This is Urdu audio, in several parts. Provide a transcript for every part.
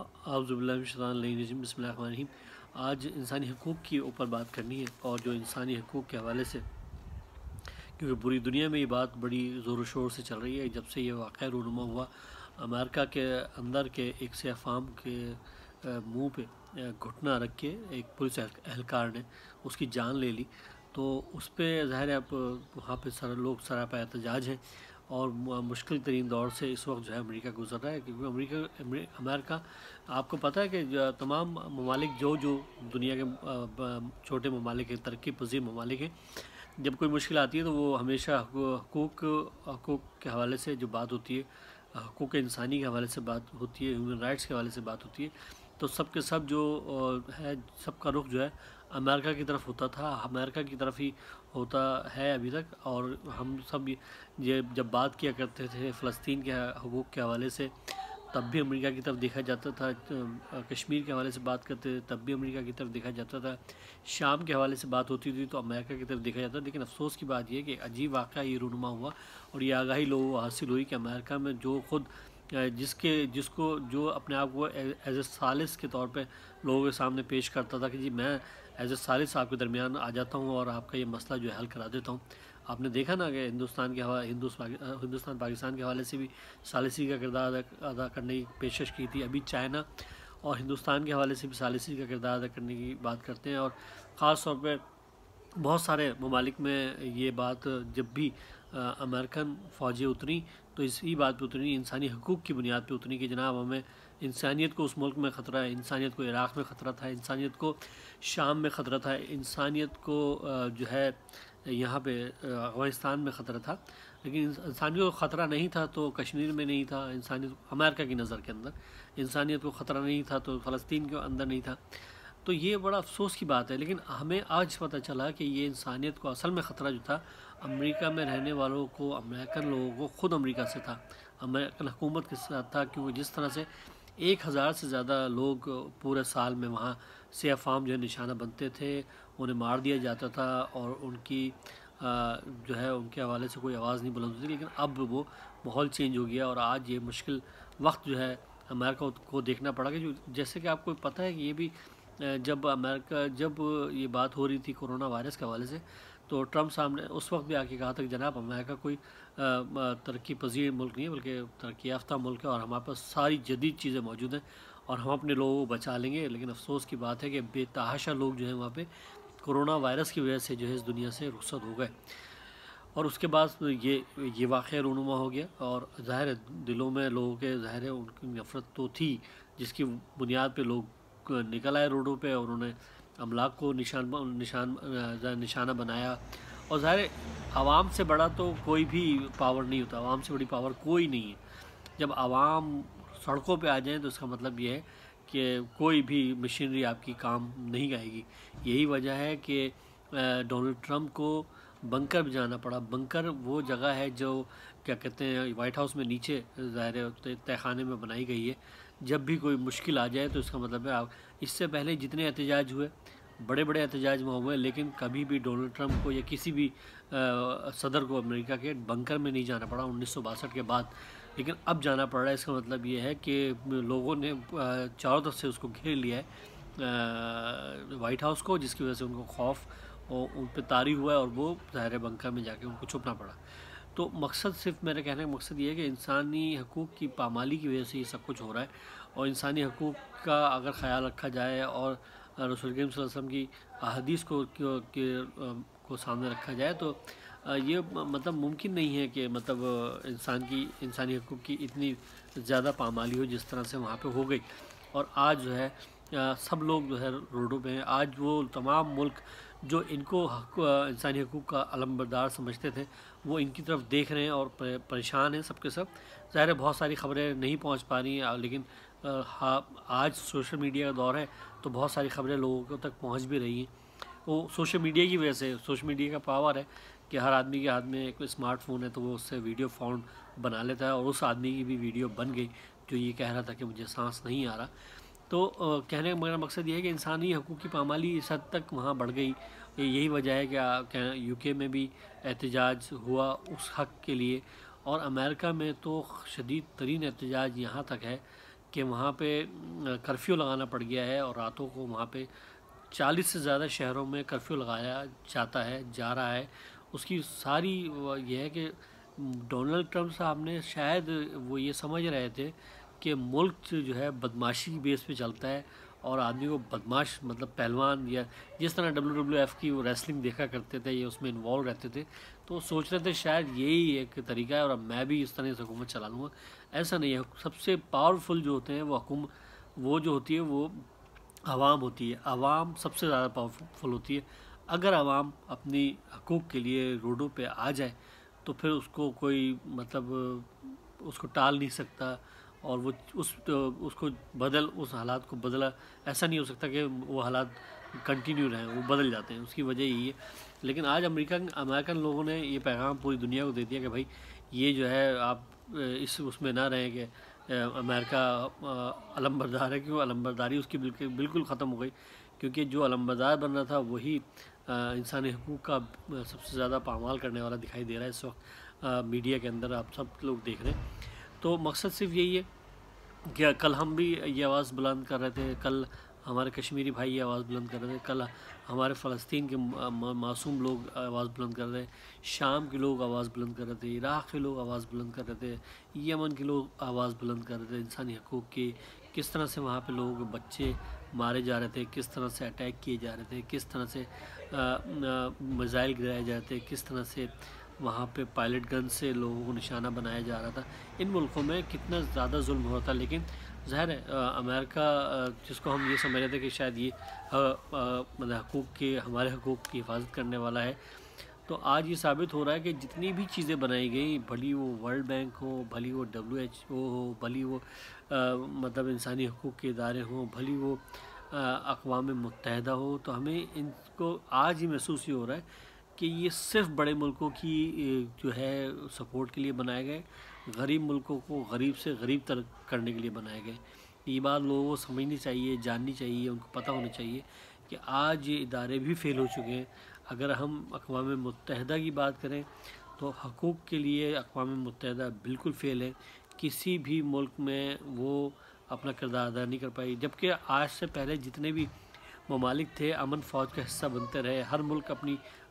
اعوذ باللہ من الشیطان الرجیم، بسم اللہ الرحمن الرحیم۔ آج انسانی حقوق کے اوپر بات کرنی ہے، اور جو انسانی حقوق کے حوالے سے، کیونکہ پوری دنیا میں یہ بات بڑی زور و شور سے چل رہی ہے جب سے یہ واقعہ رونما ہوا۔ امریکہ کے اندر کے ایک سیاہ فام کے منہ پہ گھٹنا رکھ کے ایک پولیس اہلکار نے اس کی جان لے لی، تو اس پہ ظاہر ہے اب وہاں پہ لوگ سراپا احتجاج ہیں، اور مشکل ترین دور سے اس وقت جو ہے امریکہ گزر رہا ہے، کیونکہ امریکہ آپ کو پتہ ہے کہ تمام ممالک جو دنیا کے چھوٹے ممالک ہیں، ترقی پذیر ممالک ہیں، جب کوئی مشکل آتی ہے تو وہ ہمیشہ حقوق کے حوالے سے جو بات ہوتی ہے، حقوق انسانی کے حوالے سے بات ہوتی ہے، ہیومن رائٹس کے حوالے سے بات ہوتی ہے، تو سب کے سب جو ہے، سب کا رخ جو ہے امریکہ کی طرف ہوتا تھا، امریکہ کی طرف ہی ہوتا ہے ابھی تک۔ اور ہم سب یہ جب بات کیا کرتے تھے فلسطین کے حقوق کے حوالے سے، تب بھی امریکہ کی طرف دیکھا جاتا تھا، کشمیر کے حوالے سے بات کرتے تھے تب بھی امریکہ کی طرف دیکھا جاتا تھا، شام کے حوالے سے بات ہوتی تھی تو امریکہ کی طرف دیکھا جاتا تھا۔ لیکن افسوس کی بات یہ ہے کہ عجیب واقعہ یہ رونما ہوا، اور یہ آگاہی لوگوں کو حاصل ہوئی کہ امریکہ میں جو خود جو اپنے آپ کو ایز اے ثالث کے طور پہ لوگوں کے سامنے پیش کرتا تھا کہ جی میں ایز اے ثالث آپ کے درمیان آ جاتا ہوں اور آپ کا یہ مسئلہ جو ہے حل کرا دیتا ہوں۔ آپ نے دیکھا نا کہ ہندوستان پاکستان کے حوالے سے بھی ثالثی کا کردار ادا کرنے کی پیشکش کی تھی، ابھی چائنا اور ہندوستان کے حوالے سے بھی ثالثی کا کردار ادا کرنے کی بات کرتے ہیں، اور خاص طور پہ بہت سارے ممالک میں یہ بات جب بھی امریکن فوجیں اتریں تو اسی بات پہ اتریں، انسانی حقوق کی بنیاد پہ اتریں کہ جناب ہمیں انسانیت کو اس ملک میں خطرہ ہے، انسانیت کو عراق میں خطرہ تھا، انسانیت کو شام میں خطرہ تھا، انسانیت کو جو ہے یہاں پہ افغانستان میں خطرہ تھا، لیکن انسانیت کو خطرہ نہیں تھا تو کشمیر میں نہیں تھا، انسانیت امریکہ کی نظر کے اندر انسانیت کو خطرہ نہیں تھا تو فلسطین کے اندر نہیں تھا۔ تو یہ بڑا افسوس کی بات ہے، لیکن ہمیں آج پتہ چلا کہ یہ انسانیت کو اصل میں خطرہ جو تھا امریکہ میں رہنے والوں کو، امریکن لوگوں کو خود امریکہ سے تھا، امریکن حکومت کے ساتھ تھا، کیونکہ جس طرح سے 1000 سے زیادہ لوگ پورے سال میں وہاں سیاہ فام جو ہے نشانہ بنتے تھے، انہیں مار دیا جاتا تھا، اور ان کی جو ہے ان کے حوالے سے کوئی آواز نہیں بلند ہوتی، لیکن اب وہ ماحول چینج ہو گیا، اور آج یہ مشکل وقت جو ہے امریکہ کو دیکھنا پڑا کہ جیسے کہ آپ کو پتہ ہے کہ یہ بھی جب یہ بات ہو رہی تھی کرونا وائرس کے حوالے سے، تو ٹرمپ صاحب نے اس وقت بھی آ کے کہا تھا کہ جناب امریکہ کوئی ترقی پذیر ملک نہیں ہے بلکہ ترقی یافتہ ملک ہے، اور ہمارے پاس ساری جدید چیزیں موجود ہیں اور ہم اپنے لوگوں کو بچا لیں گے۔ لیکن افسوس کی بات ہے کہ بے تحاشا لوگ جو ہیں وہاں پہ کرونا وائرس کی وجہ سے جو ہے اس دنیا سے رخصت ہو گئے، اور اس کے بعد یہ واقعہ رونما ہو گیا، اور ظاہر ہے دلوں میں لوگوں کے ظاہر ہے ان کی نفرت تو تھی، جس کی بنیاد پہ لوگ نکل آئے روڈوں پہ اور انہیں املاک کو نشانہ بنایا، اور ظاہر ہے عوام سے بڑا تو کوئی بھی پاور نہیں ہوتا، عوام سے بڑی پاور کوئی نہیں ہے۔ جب عوام سڑکوں پہ آ جائیں تو اس کا مطلب یہ ہے کہ کوئی بھی مشینری آپ کی کام نہیں آئے گی۔ یہی وجہ ہے کہ ڈونلڈ ٹرمپ کو بنکر بھی جانا پڑا۔ بنکر وہ جگہ ہے جو کیا کہتے ہیں وائٹ ہاؤس میں نیچے ظاہر ہے تہہ خانے میں بنائی گئی ہے، جب بھی کوئی مشکل آ جائے تو اس کا مطلب ہے اس سے پہلے جتنے احتجاج ہوئے بڑے بڑے احتجاج میں ہوئے، لیکن کبھی بھی ڈونلڈ ٹرمپ کو یا کسی بھی صدر کو امریکہ کے بنکر میں نہیں جانا پڑا 1962 کے بعد، لیکن اب جانا پڑ رہا ہے۔ اس کا مطلب یہ ہے کہ لوگوں نے چاروں طرف سے اس کو گھیر لیا ہے وائٹ ہاؤس کو، جس کی وجہ سے ان کو خوف ان پہ طاری ہوا ہے، اور وہ ظاہر بنکر میں جا کے ان کو چھپنا پڑا۔ تو مقصد صرف میرے کہنے کا مقصد یہ ہے کہ انسانی حقوق کی پامالی کی وجہ سے یہ سب کچھ ہو رہا ہے، اور انسانی حقوق کا اگر خیال رکھا جائے اور رسول کریم صلی اللہ علیہ وسلم کی احادیث کو سامنے رکھا جائے تو یہ مطلب ممکن نہیں ہے کہ مطلب انسانی حقوق کی اتنی زیادہ پامالی ہو جس طرح سے وہاں پہ ہو گئی، اور آج جو ہے سب لوگ جو ہے روڈوں پہ ہیں۔ آج وہ تمام ملک جو ان کو انسانی حقوق کا علمبردار سمجھتے تھے وہ ان کی طرف دیکھ رہے ہیں اور پریشان ہیں سب کے سب۔ ظاہر ہے بہت ساری خبریں نہیں پہنچ پا رہی ہیں، لیکن آج سوشل میڈیا کا دور ہے تو بہت ساری خبریں لوگوں تک پہنچ بھی رہی ہیں۔ وہ سوشل میڈیا کی وجہ سے، سوشل میڈیا کا پاور ہے کہ ہر آدمی کے ہاتھ میں ایک اسمارٹ فون ہے تو وہ اس سے ویڈیو فون بنا لیتا ہے، اور اس آدمی کی بھی ویڈیو بن گئی جو یہ کہہ رہا تھا کہ مجھے سانس نہیں آ رہا۔ تو کہنے کا میرا مقصد یہ ہے کہ انسانی حقوق کی پامالی اس حد تک وہاں بڑھ گئی، یہی وجہ ہے کہ یو کے میں بھی احتجاج ہوا اس حق کے لیے، اور امریکہ میں تو شدید ترین احتجاج یہاں تک ہے کہ وہاں پہ کرفیو لگانا پڑ گیا ہے، اور راتوں کو وہاں پہ 40 سے زیادہ شہروں میں کرفیو لگایا جا رہا ہے۔ اس کی ساری یہ ہے کہ ڈونلڈ ٹرمپ صاحب نے شاید وہ یہ سمجھ رہے تھے کہ ملک جو ہے بدماشی بیس پہ چلتا ہے، اور آدمی کو بدماش مطلب پہلوان، یا جس طرح WWF کی وہ ریسلنگ دیکھا کرتے تھے یا اس میں انوالو رہتے تھے، تو وہ سوچ رہے تھے شاید یہی ایک طریقہ ہے اور اب میں بھی اس طرح سے حکومت چلا لوں گا۔ ایسا نہیں ہے، سب سے پاورفل جو ہوتے ہیں وہ جو ہوتی ہے وہ عوام ہوتی ہے۔ عوام سب سے زیادہ پاورفل ہوتی ہے۔ اگر عوام اپنی حقوق کے لیے روڈوں پہ آ جائے تو پھر اس کو کوئی مطلب اس کو ٹال نہیں سکتا، اور وہ اس کو اس حالات کو بدلا ایسا نہیں ہو سکتا کہ وہ حالات کنٹینیو رہیں، وہ بدل جاتے ہیں۔ اس کی وجہ یہی ہے۔ لیکن آج امریکن لوگوں نے یہ پیغام پوری دنیا کو دے دیا کہ بھائی یہ جو ہے آپ اس میں نہ رہیں کہ امریکہ علم بردار ہے، کیوں علم برداری اس کی بالکل ختم ہو گئی، کیونکہ جو علم بردار بن رہا تھا وہی انسانی حقوق کا سب سے زیادہ پامال کرنے والا دکھائی دے رہا ہے اس وقت میڈیا کے اندر، آپ سب لوگ دیکھ رہے ہیں۔ تو مقصد صرف یہی ہے کہ کل ہم بھی یہ آواز بلند کر رہے تھے، کل ہمارے کشمیری بھائی یہ آواز بلند کر رہے تھے، کل ہمارے فلسطین کے معصوم لوگ آواز بلند کر رہے تھے، شام کے لوگ آواز بلند کر رہے تھے، عراق کے لوگ آواز بلند کر رہے تھے، یمن کے لوگ آواز بلند کر رہے تھے انسانی حقوق کی، کس طرح سے وہاں پہ لوگ بچے مارے جا رہے تھے، کس طرح سے اٹیک کیے جا رہے تھے، کس طرح سے میزائل گرائے جا رہے تھے، کس طرح سے وہاں پہ پائلٹ گن سے لوگوں کو نشانہ بنایا جا رہا تھا۔ ان ملکوں میں کتنا زیادہ ظلم ہو رہا تھا، لیکن ظاہر ہے امریکہ جس کو ہم یہ سمجھ رہے تھے کہ شاید یہ مطلب ہمارے حقوق کی حفاظت کرنے والا ہے، تو آج یہ ثابت ہو رہا ہے کہ جتنی بھی چیزیں بنائی گئیں، بھلی وہ ورلڈ بینک ہو، بھلی وہ WHO ہو، بھلی وہ مطلب انسانی حقوق کے ادارے ہوں، بھلی وہ اقوام متحدہ ہو، تو ہمیں ان کو آج ہی محسوس ہی ہو رہا ہے کہ یہ صرف بڑے ملکوں کی جو ہے سپورٹ کے لیے بنائے گئے، غریب ملکوں کو غریب سے غریب تر کرنے کے لیے بنائے گئے۔ یہ بات لوگوں کو سمجھنی چاہیے، جاننی چاہیے، ان کو پتہ ہونا چاہیے کہ آج یہ ادارے بھی فیل ہو چکے ہیں۔ اگر ہم اقوام متحدہ کی بات کریں تو حقوق کے لیے اقوام متحدہ بالکل فیل ہے، کسی بھی ملک میں وہ اپنا کردار ادا نہیں کر پائی، جبکہ آج سے پہلے جتنے بھی ممالک تھے امن فوج کا حصہ بنتے رہے، ہر ملک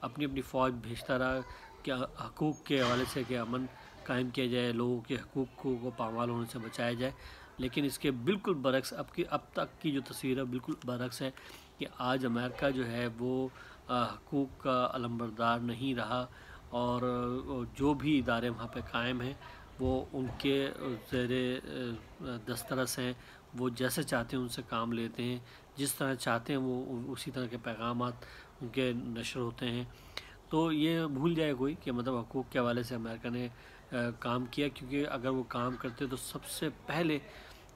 اپنی فوج بھیجتا رہا کہ حقوق کے حوالے سے کہ امن قائم کیا جائے، لوگوں کے حقوق کو پامال ہونے سے بچایا جائے۔ لیکن اس کے بالکل برعکس اب تک کی جو تصویر ہے بالکل برعکس ہے کہ آج امریکہ جو ہے وہ حقوق کا علمبردار نہیں رہا، اور جو بھی ادارے وہاں پہ قائم ہیں وہ ان کے زیر دسترس ہیں، وہ جیسے چاہتے ہیں ان سے کام لیتے ہیں، جس طرح چاہتے ہیں وہ اسی طرح کے پیغامات ان کے نشر ہوتے ہیں۔ تو یہ بھول جائے کوئی کہ مطلب حقوق کے حوالے سے امریکہ نے کام کیا، کیونکہ اگر وہ کام کرتے تو سب سے پہلے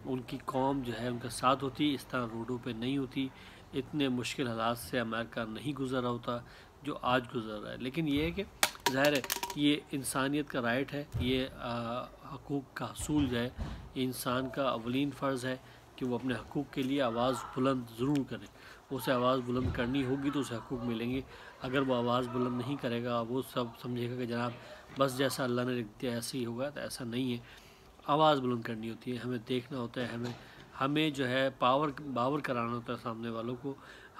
ان کی قوم جو ہے ان کا ساتھ ہوتی، اس طرح روڈوں پہ نہیں ہوتی، اتنے مشکل حالات سے امریکہ نہیں گزر رہا ہوتا جو آج گزر رہا ہے۔ لیکن یہ ہے کہ ظاہر ہے یہ انسانیت کا رائٹ ہے، یہ حقوق کا حصول جو ہے یہ انسان کا اولین فرض ہے کہ وہ اپنے حقوق کے لیے آواز بلند ضرور کرے۔ اسے آواز بلند کرنی ہوگی تو اسے حقوق ملیں گے۔ اگر وہ آواز بلند نہیں کرے گا، وہ سب سمجھے گا کہ جناب بس جیسا اللہ نے لکھ دیا ایسے ہی ہوگا، تو ایسا نہیں ہے۔ آواز بلند کرنی ہوتی ہے، ہمیں دیکھنا ہوتا ہے، ہمیں جو ہے باور کرانا ہوتا ہے سامنے والوں کو۔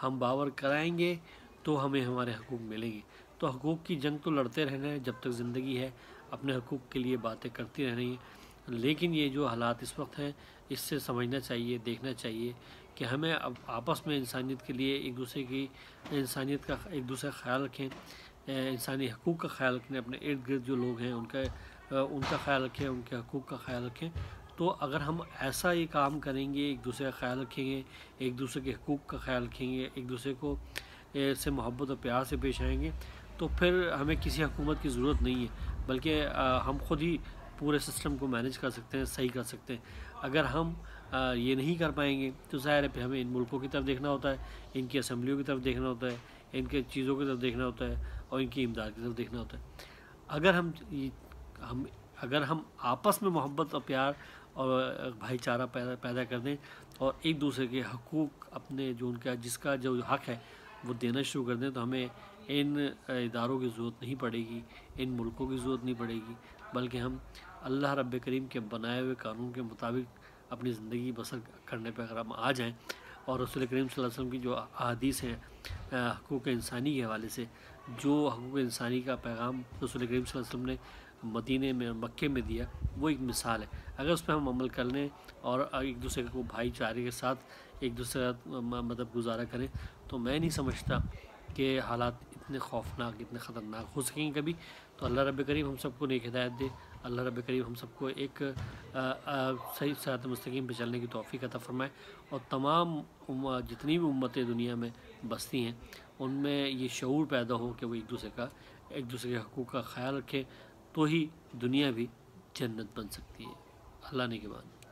ہم باور کرائیں گے تو ہمیں ہمارے حقوق ملیں گے۔ تو حقوق کی جنگ تو لڑتے رہنا ہے جب تک زندگی ہے، اپنے حقوق کے لیے باتیں کرتی رہنی ہیں۔ لیکن یہ جو حالات اس وقت ہیں اس سے سمجھنا چاہیے، دیکھنا چاہیے کہ ہمیں اب آپس میں انسانیت کے لیے ایک دوسرے کا خیال رکھیں، انسانی حقوق کا خیال رکھیں، اپنے ارد گرد جو لوگ ہیں ان کا خیال رکھیں، ان کے حقوق کا خیال رکھیں۔ تو اگر ہم ایسا ہی کام کریں گے، ایک دوسرے کا خیال رکھیں گے، ایک دوسرے کے حقوق کا خیال رکھیں گے، ایک دوسرے کو سے محبت اور پیار سے پیش آئیں گے، تو پھر ہمیں کسی حکومت کی ضرورت نہیں ہے، بلکہ ہم خود ہی پورے سسٹم کو مینیج کر سکتے ہیں، صحیح کر سکتے ہیں۔ اگر ہم یہ نہیں کر پائیں گے تو ظاہر ہے پھر ہمیں ان ملکوں کی طرف دیکھنا ہوتا ہے، ان کی اسمبلیوں کی طرف دیکھنا ہوتا ہے، ان کے چیزوں کی طرف دیکھنا ہوتا ہے، اور ان کی امداد کی طرف دیکھنا ہوتا ہے۔ اگر ہم آپس میں محبت اور پیار اور بھائی چارہ پیدا کر دیں اور ایک دوسرے کے حقوق اپنے جس کا جو حق ہے وہ دینا شروع کر دیں، تو ہمیں ان اداروں کی ضرورت نہیں پڑے گی، ان ملکوں کی ضرورت نہیں پڑے گی، بلکہ ہم اللہ رب کریم کے بنائے ہوئے قانون کے مطابق اپنی زندگی بسر کرنے پہ اگر ہم آ جائیں، اور رسول کریم صلی اللہ علیہ وسلم کی جو احادیث ہیں حقوق انسانی کے حوالے سے، جو حقوق انسانی کا پیغام رسول کریم صلی اللہ علیہ وسلم نے مدینے میں اور مکے میں دیا، وہ ایک مثال ہے۔ اگر اس پہ ہم عمل کر لیں اور ایک دوسرے کو بھائی چارے کے ساتھ ایک دوسرے کا مطلب گزارا کریں، تو میں نہیں سمجھتا کہ حالات اتنے خوفناک، اتنے خطرناک ہو سکیں گے کبھی۔ تو اللہ رب کریم ہم سب کو نیک ہدایت دے، اللہ رب کریم ہم سب کو ایک صحیح صراط مستقیم پہ چلنے کی توفیق عطا فرمائے، اور تمام جتنی بھی امتیں دنیا میں بستی ہیں ان میں یہ شعور پیدا ہو کہ وہ ایک دوسرے کے حقوق کا خیال رکھیں، تو ہی دنیا بھی جنت بن سکتی ہے۔ اللہ نے کے بعد